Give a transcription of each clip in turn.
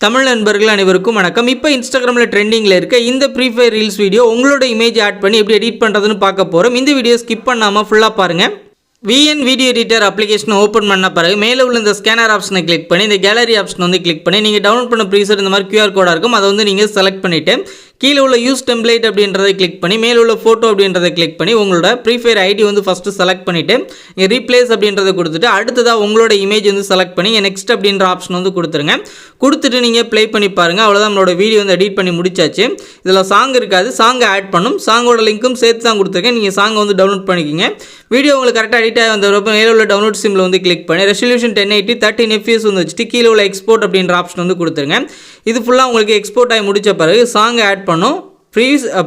தமிழ் நண்பர்கள் அனைவருக்கும் வணக்கம். இப்போ இன்ஸ்டாகிராமில் ட்ரெண்டிங்கில் இருக்க இந்த ஃப்ரீ ஃபயர் ரீல்ஸ் வீடியோ உங்களோட இமேஜ் ஆட் பண்ணி எப்படி எடிட் பண்ணுறதுன்னு பார்க்க போகிறோம். இந்த வீடியோ ஸ்கிப் பண்ணாமல் ஃபுல்லாக பாருங்கள். VN வீடியோ எடிட்டர் அப்ளிகேஷனை ஓப்பன் பண்ண பிறகு மேலே உள்ள இந்த ஸ்கேனர் ஆப்ஷனை கிளிக் பண்ணி இந்த கேலரி ஆப்ஷன் வந்து கிளிக் பண்ணி நீங்கள் டவுன்லோட் பண்ண ப்ரீசெட் இந்த மாதிரி QR கோடாக இருக்கும். அதை வந்து நீங்கள் செலக்ட் பண்ணிவிட்டு கீழே உள்ள யூஸ் டெம்ப்ளேட் அப்படின்றதை கிளிக் பண்ணி மேலே உள்ள ஃபோட்டோ அப்படின்றத கிளிக் பண்ணி உங்களோட ஃப்ரீ ஃபயர் ஐடி வந்து ஃபஸ்ட்டு செலக்ட் பண்ணிவிட்டு இங்கே ரீப்ளேஸ் அப்படின்றத கொடுத்துட்டு அடுத்ததாக உங்களோட இமேஜ் வந்து செலக்ட் பண்ணி நெக்ஸ்ட் அப்படின்ற ஆப்ஷன் வந்து கொடுத்துருங்க. கொடுத்துட்டு நீங்கள் ப்ளே பண்ணி பாருங்கள். அவ்வளோதான், நம்மளோட வீடியோ வந்து எடிட் பண்ணி முடிச்சாச்சு. இதில் சாங் இருக்காது, சாங்கை ஆட் பண்ணும். சாங்கோட லிங்க்கும் சேர்த்து தான் கொடுத்துருக்கேன். நீங்கள் சாங்கை வந்து டவுன்லோட் பண்ணிக்கிங்க. வீடியோ உங்களுக்கு கரெக்டாக எடிட் ஆகி வந்தப்போ மேலே உள்ள டவுன்லோட் சிம்மில் வந்து கிளிக் பண்ணி ரெசல்யூஷன் 1080 13 FPS வந்து வச்சுட்டு கீழே உள்ள எக்ஸ்போர்ட் அப்படின்ற ஆப்ஷன் வந்து கொடுத்துருங்க. இது ஃபுல்லாக உங்களுக்கு எக்ஸ்போர்ட் ஆகி முடித்த பிறகு சாங்கை ஆட் பண்ணும்.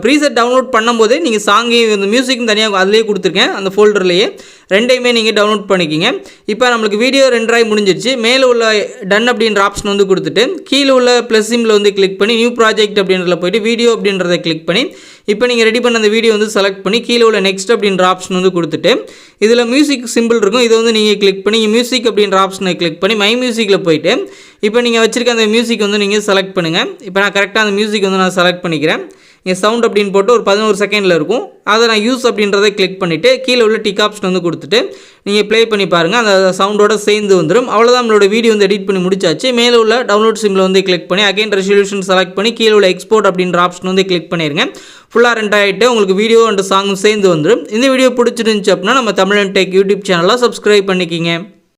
ப்ரீசெட் டவுன்லோட் பண்ணும்போதே நீங்கள் சாங்கையும் இந்த மியூசிக்கும் தனியாக அதிலே கொடுத்துருக்கேன். அந்த ஃபோல்டர்லேயே ரெண்டையுமே நீங்கள் டவுன்லோட் பண்ணிக்கிங்க. இப்போ நம்மளுக்கு வீடியோ ரெண்டராகி முடிஞ்சிருச்சு. மேலே உள்ள டன் அப்படின்ற ஆப்ஷன் வந்து கொடுத்துட்டு கீழே உள்ள ப்ளஸ் சிம்மில் வந்து கிளிக் பண்ணி நியூ ப்ராஜெக்ட் அப்படின்றத போய்ட்டு வீடியோ அப்படின்றத கிளிக் பண்ணி இப்போ நீங்கள் ரெடி பண்ண அந்த வீடியோ வந்து செலக்ட் பண்ணி கீழே உள்ள நெக்ஸ்ட் அப்படின்ற ஆப்ஷன் வந்து கொடுத்துட்டு இதில் மியூசிக் சிம்பிள் இருக்கும். இதை வந்து நீங்கள் கிளிக் பண்ணி மியூசிக் அப்படின்ற ஆப்ஷனை கிளிக் பண்ணி மை மியூசிக்கில் போய்ட்டு இப்போ நீங்கள் வச்சுருக்க அந்த மியூசிக் வந்து நீங்கள் செலக்ட் பண்ணுங்கள். இப்போ நான் கரெக்டாக அந்த மியூசிக் வந்து நான் செலக்ட் பண்ணிக்கிறேன். இங்கே சவுண்ட் அப்படின்னு போட்டு ஒரு 11 செகண்டில் இருக்கும். அதை நான் யூஸ் அப்படின்றத கிளிக் பண்ணிவிட்டு கீழே உள்ள டிக் ஆப்ஷன் வந்து கொடுத்துட்டு நீங்கள் ப்ளே பண்ணி பாருங்கள். அந்த சவுண்டோட சேர்ந்து வந்துடும். அவ்வளோதான், நம்மளோட வீடியோ வந்து எடிட் பண்ணி முடிச்சாச்சு. மேலே உள்ள டவுன்லோட் சிம்மில் வந்து கிளிக் பண்ணி அகைன் ரெசல்யூஷன் செலக்ட் பண்ணி கீழே உள்ள எக்ஸ்போர்ட் அப்படின்ற ஆப்ஷன் வந்து கிளிக் பண்ணிடுங்க. ஃபுல்லாக ரெண்ட் ஆகிட்டு உங்களுக்கு வீடியோ அண்ட் சாங்கும் சேர்ந்து வந்துடும். இந்த வீடியோ பிடிச்சிருந்துச்சு அப்படின்னா நம்ம தமிழன் டெக் யூடியூப் சேனலை சப்ஸ்கிரைப் பண்ணிக்கிங்க.